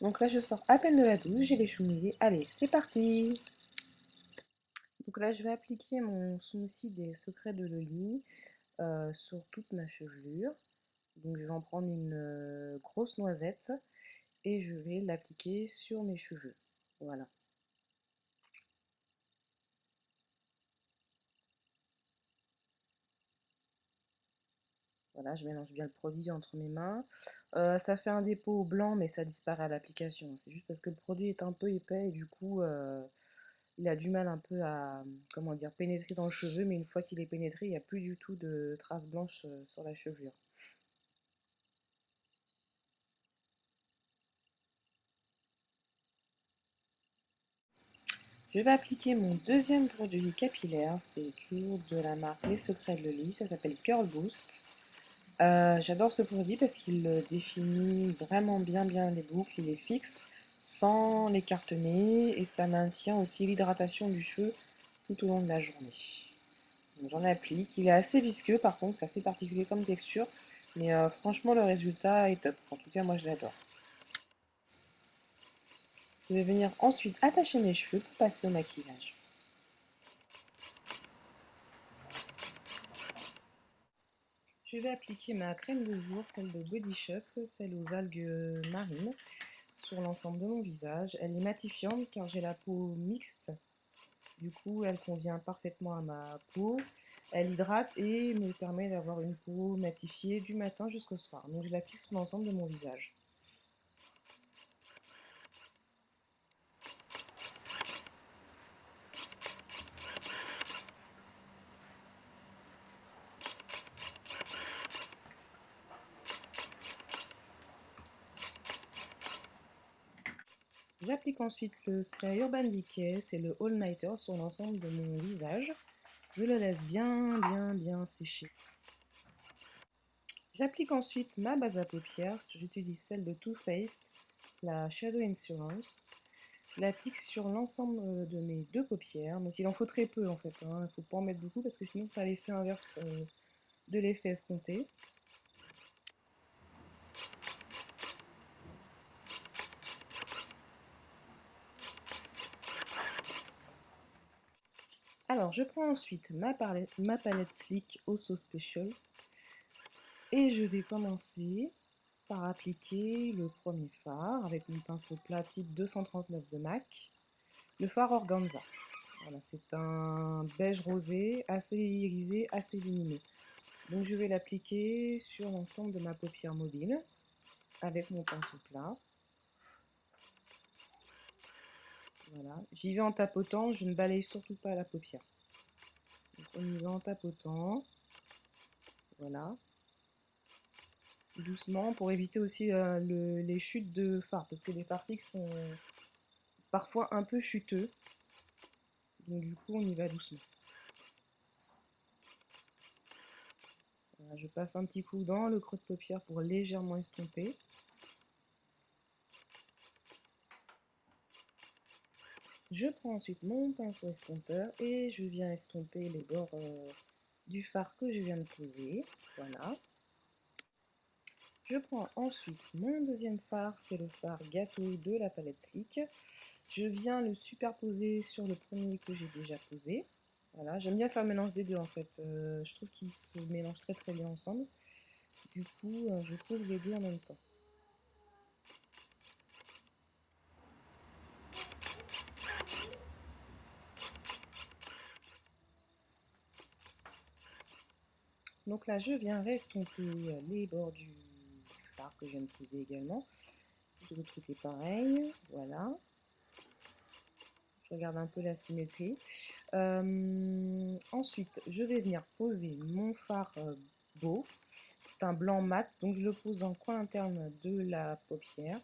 Donc là, je sors à peine de la douche, j'ai les cheveux mouillés. Allez, c'est parti! Donc là, je vais appliquer mon smoothie des secrets de Loli sur toute ma chevelure. Donc je vais en prendre une grosse noisette et je vais l'appliquer sur mes cheveux. Voilà. Voilà, je mélange bien le produit entre mes mains. Ça fait un dépôt blanc, mais ça disparaît à l'application. C'est juste parce que le produit est un peu épais et du coup, il a du mal un peu à, comment dire, pénétrer dans le cheveu. Mais une fois qu'il est pénétré, il n'y a plus du tout de traces blanches sur la chevelure. Je vais appliquer mon deuxième produit capillaire. C'est toujours de la marque Les Secrets de Loli. Ça s'appelle Curl Boost. J'adore ce produit parce qu'il définit vraiment bien les boucles, il les fixe sans les cartonner et ça maintient aussi l'hydratation du cheveu tout au long de la journée. Donc, j'en applique, il est assez visqueux par contre, c'est assez particulier comme texture, mais franchement le résultat est top. En tout cas moi je l'adore. Je vais venir ensuite attacher mes cheveux pour passer au maquillage. Je vais appliquer ma crème de jour, celle de Body Shop, celle aux algues marines, sur l'ensemble de mon visage. Elle est matifiante car j'ai la peau mixte. Du coup, elle convient parfaitement à ma peau. Elle hydrate et me permet d'avoir une peau matifiée du matin jusqu'au soir. Donc je l'applique sur l'ensemble de mon visage. J'applique ensuite le spray Urban Decay, c'est le All Nighter sur l'ensemble de mon visage. Je le laisse bien sécher. J'applique ensuite ma base à paupières, j'utilise celle de Too Faced, la Shadow Insurance. Je l'applique sur l'ensemble de mes deux paupières, donc il en faut très peu en fait, hein. Il ne faut pas en mettre beaucoup parce que sinon ça a l'effet inverse de l'effet escompté. Alors je prends ensuite ma palette Sleek Osso Special et je vais commencer par appliquer le premier fard avec mon pinceau plat type 239 de MAC, le fard Organza. Voilà, c'est un beige rosé, assez irisé, assez lumineux. Donc je vais l'appliquer sur l'ensemble de ma paupière mobile avec mon pinceau plat. Voilà, j'y vais en tapotant, je ne balaye surtout pas la paupière. Donc on y va en tapotant, voilà, doucement pour éviter aussi les chutes de fard, parce que les farciques sont parfois un peu chuteux, donc du coup on y va doucement. Voilà, je passe un petit coup dans le creux de paupière pour légèrement estomper. Je prends ensuite mon pinceau estompeur et je viens estomper les bords du fard que je viens de poser. Voilà. Je prends ensuite mon deuxième fard, c'est le fard gâteau de la palette Sleek. Je viens le superposer sur le premier que j'ai déjà posé. Voilà, j'aime bien faire le mélange des deux en fait. Je trouve qu'ils se mélangent très bien ensemble. Du coup, je pose les deux en même temps. Donc là, je viens restomper les bords du fard que je viens de poser également. De l'autre côté, pareil. Voilà. Je regarde un peu la symétrie. Ensuite, je vais venir poser mon fard beau. C'est un blanc mat, donc je le pose en coin interne de la paupière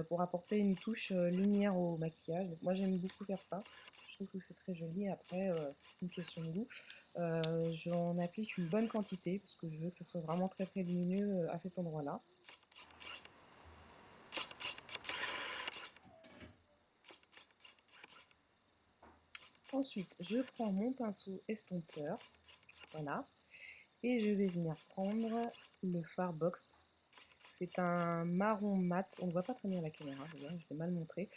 pour apporter une touche lumière au maquillage. Donc, moi, j'aime beaucoup faire ça. Je trouve que c'est très joli. Après, c'est une question de goût. J'en applique une bonne quantité parce que je veux que ça soit vraiment très lumineux à cet endroit-là. Ensuite, je prends mon pinceau estompeur, voilà, et je vais venir prendre le fard box. c'est un marron mat, on ne voit pas très bien à la caméra, je vais mal montrer.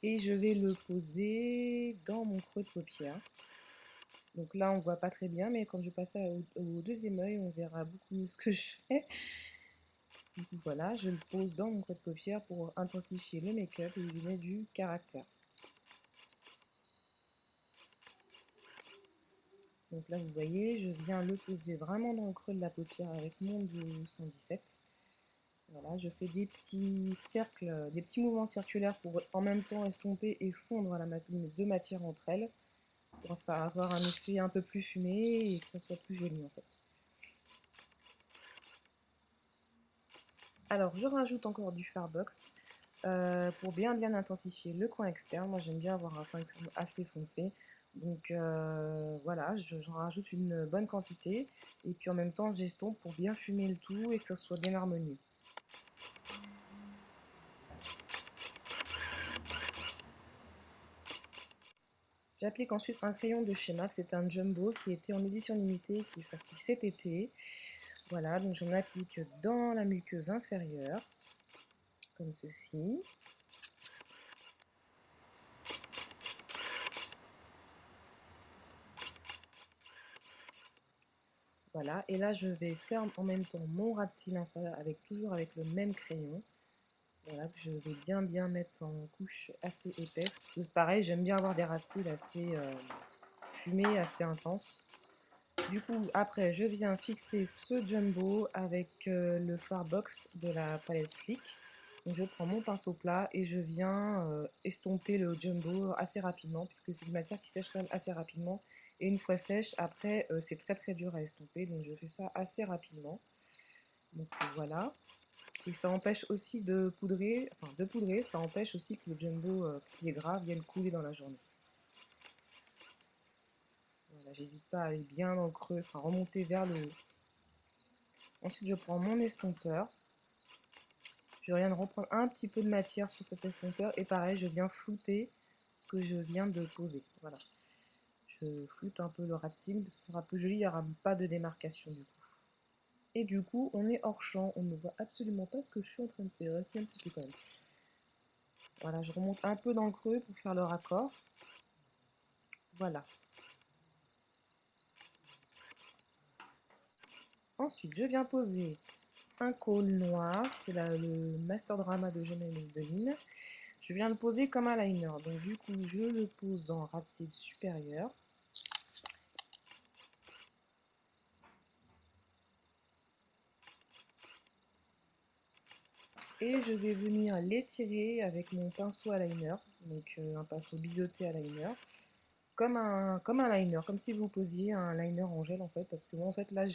Et je vais le poser dans mon creux de paupière. Donc là, on ne voit pas très bien, mais quand je passe au deuxième œil, on verra beaucoup mieux ce que je fais. Donc voilà, je le pose dans mon creux de paupière pour intensifier le make-up et lui donner du caractère. Donc là, vous voyez, je viens le poser vraiment dans le creux de la paupière avec mon 217. Voilà, je fais des petits cercles, des petits mouvements circulaires pour en même temps estomper et fondre les deux matières entre elles, pour avoir un effet un peu plus fumé et que ça soit plus joli en fait. Alors, je rajoute encore du Farbox pour bien intensifier le coin externe. Moi, j'aime bien avoir un coin externe assez foncé. Donc voilà, j'en rajoute une bonne quantité. Et puis en même temps, j'estompe pour bien fumer le tout et que ça soit bien harmonieux. J'applique ensuite un crayon de chez MAC. C'est un jumbo qui était en édition limitée, qui est sorti cet été. Voilà, donc j'en applique dans la muqueuse inférieure, comme ceci. Voilà, et là je vais faire en même temps mon ras de cils inférieur toujours avec le même crayon. Voilà, que je vais bien mettre en couche assez épaisse. Pareil, j'aime bien avoir des ras de cils assez fumés, assez intenses. Du coup, après, je viens fixer ce jumbo avec le Farbox de la palette Slick. Donc, je prends mon pinceau plat et je viens estomper le jumbo assez rapidement, puisque c'est une matière qui sèche quand même assez rapidement. Et une fois sèche, après, c'est très dur à estomper, donc je fais ça assez rapidement. Donc voilà. Et ça empêche aussi de poudrer, ça empêche aussi que le jumbo qui est gras vienne couler dans la journée. Voilà, j'hésite pas à aller bien dans le creux, enfin remonter vers le haut. Ensuite, je prends mon estompeur. Je viens de reprendre un petit peu de matière sur cet estompeur et pareil, je viens flouter ce que je viens de poser. Voilà. Je floute un peu le ras de cils, ce sera plus joli, il n'y aura pas de démarcation du coup. Et du coup, on est hors champ, on ne voit absolument pas ce que je suis en train de faire, c'est un petit peu quand même. Voilà, je remonte un peu dans le creux pour faire le raccord. Voilà. Ensuite, je viens poser un cône noir, c'est le Master Drama de Gemma Maybelline. Je viens le poser comme un liner, donc du coup, je le pose en ras de cils supérieur. Et je vais venir l'étirer avec mon pinceau à liner, donc un pinceau biseauté à liner, comme un liner, comme si vous posiez un liner en gel en fait, parce que moi en fait là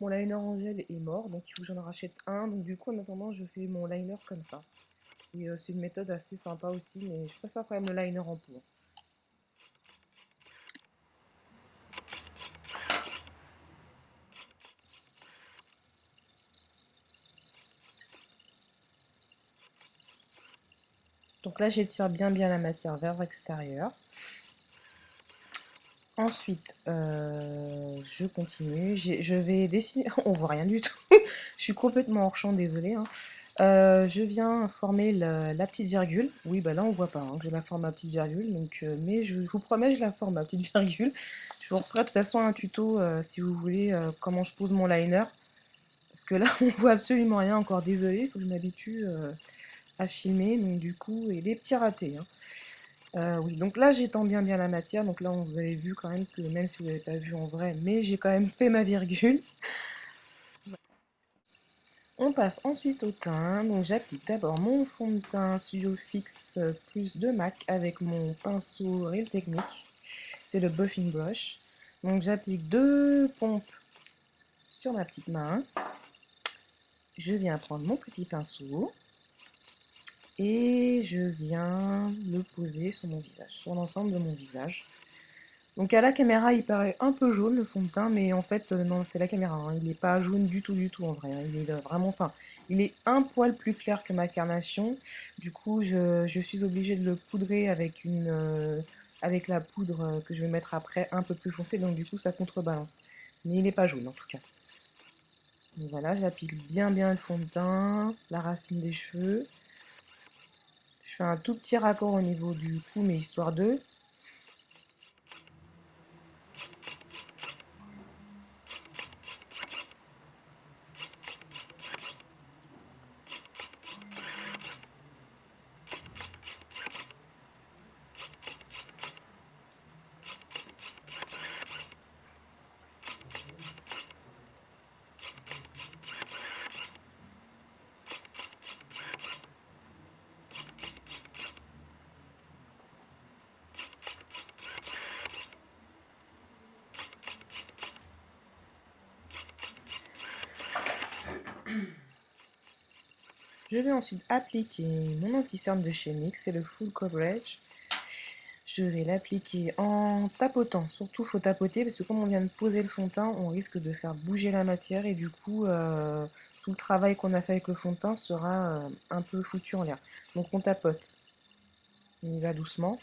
mon liner en gel est mort, donc il faut que j'en rachète un, donc du coup en attendant je fais mon liner comme ça. Et c'est une méthode assez sympa aussi, mais je préfère quand même le liner en poudre. Donc là j'étire bien la matière vers l'extérieur. Ensuite, je continue, je vais dessiner, on voit rien du tout, je suis complètement hors champ, désolée, hein. Je viens former la petite virgule, oui bah là on voit pas hein, que je la forme ma petite virgule, donc, mais je vous promets je la forme ma petite virgule. Je vous referai de toute façon un tuto si vous voulez comment je pose mon liner, parce que là on voit absolument rien encore, désolée, il faut que je m'habitue à filmer, donc du coup, et des petits ratés, hein. Oui, donc là j'étends bien la matière, donc là vous avez vu quand même que même si vous n'avez pas vu en vrai, mais j'ai quand même fait ma virgule. On passe ensuite au teint, donc j'applique d'abord mon fond de teint Studio Fix plus de MAC avec mon pinceau Real Technique, c'est le Buffing Brush. Donc j'applique 2 pompes sur ma petite main, je viens prendre mon petit pinceau et je viens le poser sur mon visage, sur l'ensemble de mon visage. Donc à la caméra, il paraît un peu jaune le fond de teint, mais en fait, non, c'est la caméra, hein. Il n'est pas jaune du tout en vrai, hein. Il est vraiment, enfin, il est un poil plus clair que ma carnation. Du coup, je suis obligée de le poudrer avec la poudre que je vais mettre après, un peu plus foncée, donc du coup, ça contrebalance. Mais il n'est pas jaune en tout cas. Donc voilà, j'applique bien le fond de teint, la racine des cheveux. Je fais un tout petit raccord au niveau du cou, mais histoire de. Je vais ensuite appliquer mon anti-cerne de chez NYX, c'est le Full Coverage. Je vais l'appliquer en tapotant. Surtout, il faut tapoter parce que comme on vient de poser le fond de teint, on risque de faire bouger la matière et du coup, tout le travail qu'on a fait avec le fond de teint sera un peu foutu en l'air. Donc on tapote. On y va doucement.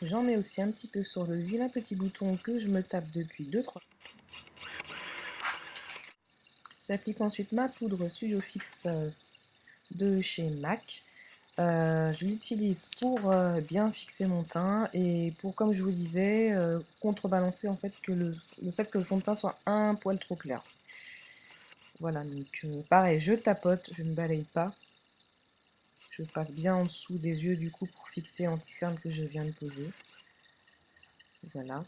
J'en mets aussi un petit peu sur le vilain petit bouton que je me tape depuis 2-3. J'applique ensuite ma poudre Studio Fix de chez MAC. Je l'utilise pour bien fixer mon teint et pour, comme je vous disais, contrebalancer en fait que le fait que le fond de teint soit un poil trop clair. Voilà, donc pareil, je tapote, je ne balaye pas. Je passe bien en dessous des yeux du coup pour fixer l'anti-cerne que je viens de poser. Voilà.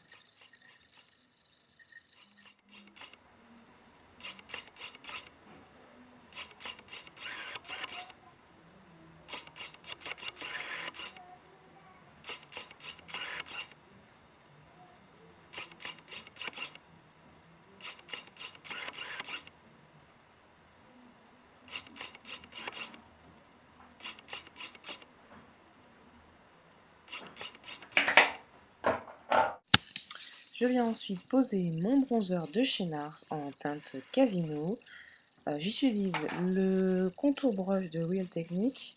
Je viens ensuite poser mon bronzer de chez NARS en teinte Casino. J'utilise le contour brush de Real Technique.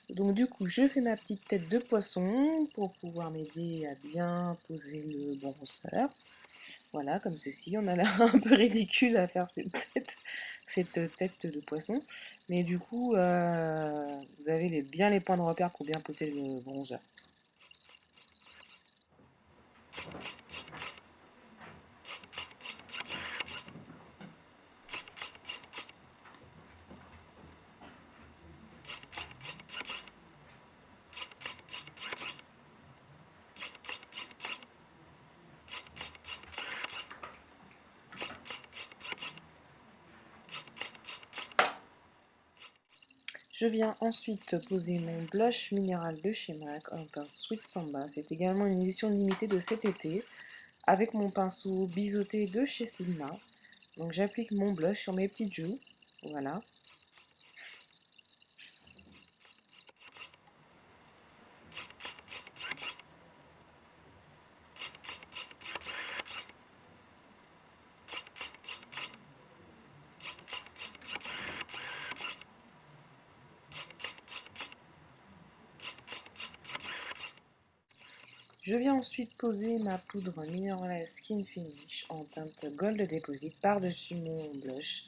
Donc du coup, je fais ma petite tête de poisson pour pouvoir m'aider à bien poser le bronzer. Voilà, comme ceci. On a l'air un peu ridicule à faire cette tête de poisson. Mais du coup, vous avez bien les points de repère pour bien poser le bronzer. Je viens ensuite poser mon blush minéral de chez MAC en pince Sweet Samba. C'est également une édition limitée de cet été avec mon pinceau biseauté de chez Sigma. Donc j'applique mon blush sur mes petites joues. Voilà. Je viens ensuite poser ma poudre Mineral Skin Finish en teinte Gold Deposit par-dessus mon blush.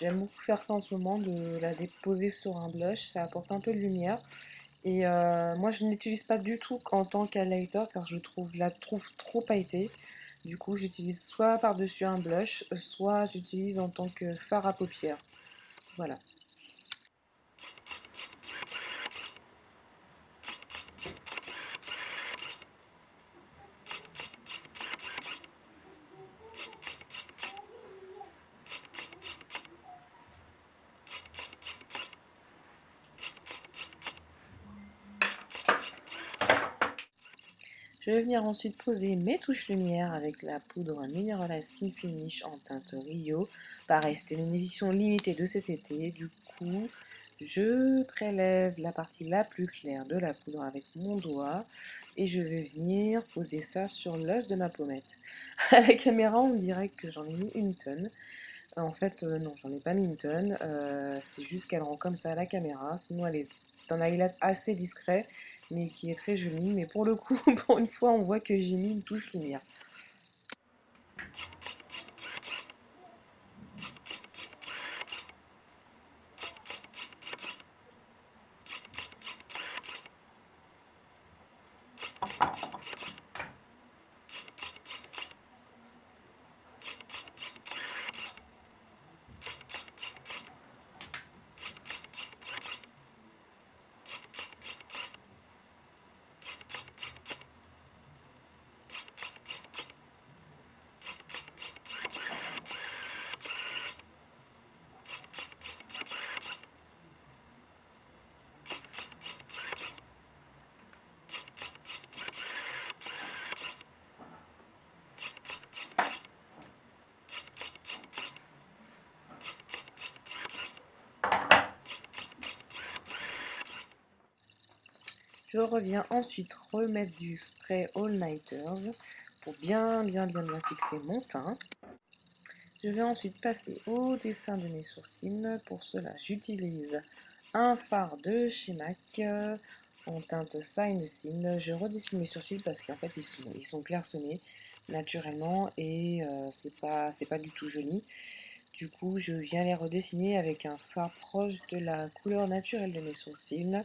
J'aime beaucoup faire ça en ce moment, de la déposer sur un blush, ça apporte un peu de lumière. Et moi je ne l'utilise pas du tout en tant qu'highlighter car la trouve trop pailletée. Du coup j'utilise soit par-dessus un blush, soit j'utilise en tant que fard à paupières. Voilà. Je vais venir ensuite poser mes touches lumière avec la poudre Mineral Skin Finish en teinte Rio. Pareil, c'était une édition limitée de cet été. Du coup, je prélève la partie la plus claire de la poudre avec mon doigt et je vais venir poser ça sur l'os de ma pommette. À la caméra, on dirait que j'en ai mis une tonne. En fait, non, j'en ai pas mis une tonne. C'est juste qu'elle rend comme ça à la caméra. Sinon, c'est un highlight assez discret, mais qui est très joli. Mais pour le coup, pour une fois, on voit que j'ai mis une touche lumière. Je reviens ensuite remettre du spray All Nighters pour bien fixer mon teint. Je vais ensuite passer au dessin de mes sourcils. Pour cela, j'utilise un fard de chez MAC en teinte Sign Scene. Je redessine mes sourcils parce qu'en fait ils sont clairsemés naturellement et c'est pas du tout joli. Du coup, je viens les redessiner avec un fard proche de la couleur naturelle de mes sourcils.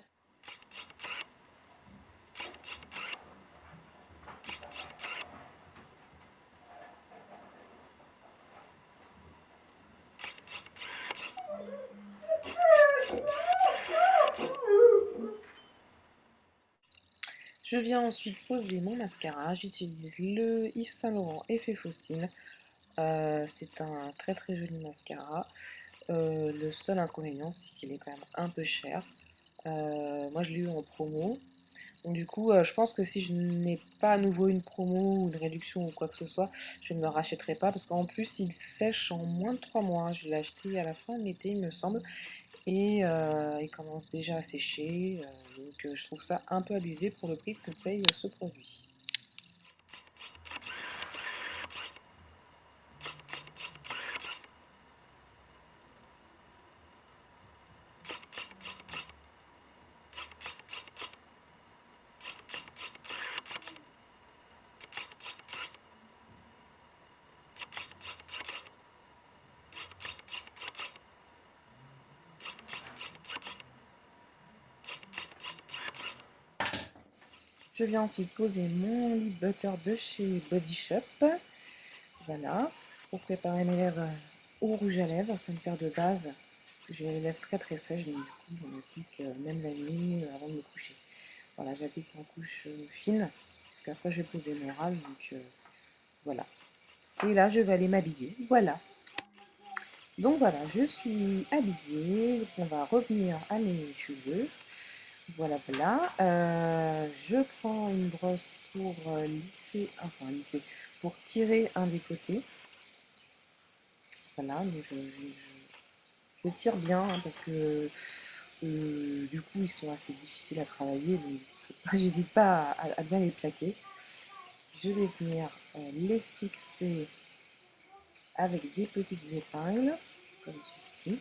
Je viens ensuite poser mon mascara. J'utilise le Yves Saint Laurent Effet Faustine. C'est un très très joli mascara. Le seul inconvénient, c'est qu'il est quand même un peu cher. Moi, je l'ai eu en promo. Donc, du coup, je pense que si je n'ai pas à nouveau une promo ou une réduction ou quoi que ce soit, je ne me rachèterai pas parce qu'en plus, il sèche en moins de 3 mois. Je l'ai acheté à la fin de l'été, il me semble, et il commence déjà à sécher. Donc, je trouve ça un peu abusé pour le prix que paye ce produit. Je viens ensuite poser mon lip butter de chez Body Shop. Voilà, pour préparer mes lèvres au rouge à lèvres, ça me sert de base. J'ai les lèvres très très sèches, donc du coup j'en applique même la nuit avant de me coucher. Voilà, j'applique en couche fine, parce qu'après je vais poser mon ras, donc voilà. Et là je vais aller m'habiller, voilà. Donc voilà, je suis habillée, on va revenir à mes cheveux. Voilà, voilà. Je prends une brosse pour lisser, pour tirer un des côtés. Voilà, donc je tire bien hein, parce que du coup ils sont assez difficiles à travailler, donc j'hésite pas à bien les plaquer. Je vais venir les fixer avec des petites épingles, comme ceci.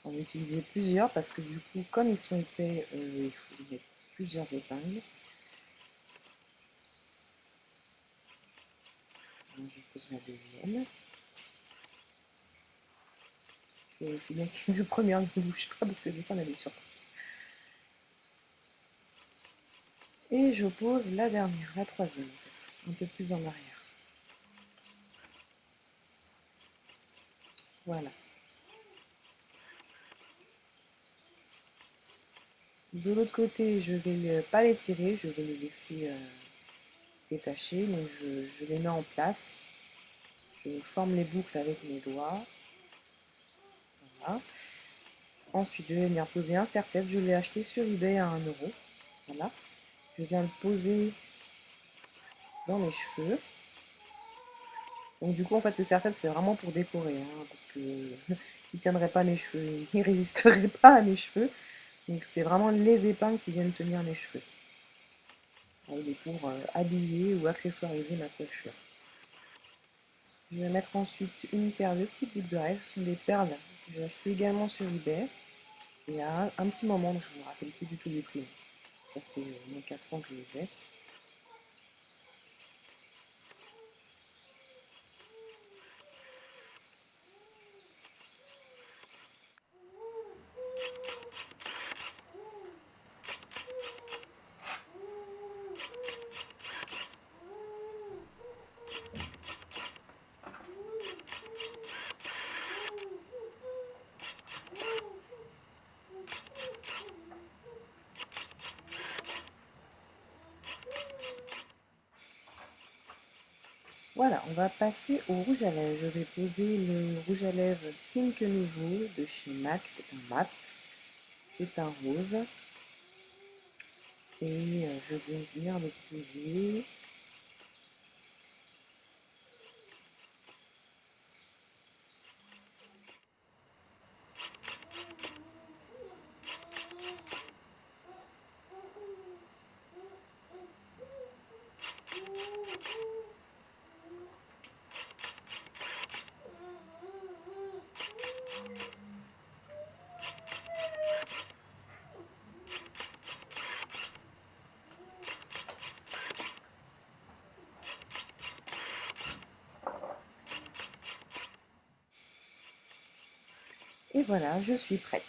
On va utiliser plusieurs parce que du coup, comme ils sont épais, il faut mettre plusieurs épingles. Donc, je pose la deuxième. Je vérifie bien que les premières ne bougent pas parce que des fois on a des surprises. Et je pose la dernière, la troisième en fait, un peu plus en arrière. Voilà. De l'autre côté, je vais pas les tirer, je vais les laisser détacher. Donc je les mets en place. Je forme les boucles avec mes doigts. Voilà. Ensuite, je vais venir poser un serre-tête. Je l'ai acheté sur eBay à 1 euro. Voilà. Je viens le poser dans mes cheveux. Donc du coup, en fait, le serre-tête, c'est vraiment pour décorer, hein, parce que il tiendrait pas mes cheveux, il résisterait pas à mes cheveux. Donc c'est vraiment les épingles qui viennent tenir mes cheveux. Il est pour habiller ou accessoiriser ma coiffure. Je vais mettre ensuite une paire de petites boucles d'oreilles. Ce sont des perles que j'ai achetées également sur eBay. Il y a un petit moment, je ne me rappelle plus du tout du prix. Ça fait au moins 4 ans que je les ai. Voilà, on va passer au rouge à lèvres. Je vais poser le rouge à lèvres Pink Nouveau de chez MAC. C'est un mat, c'est un rose. Et je vais venir le poser. Et voilà, je suis prête.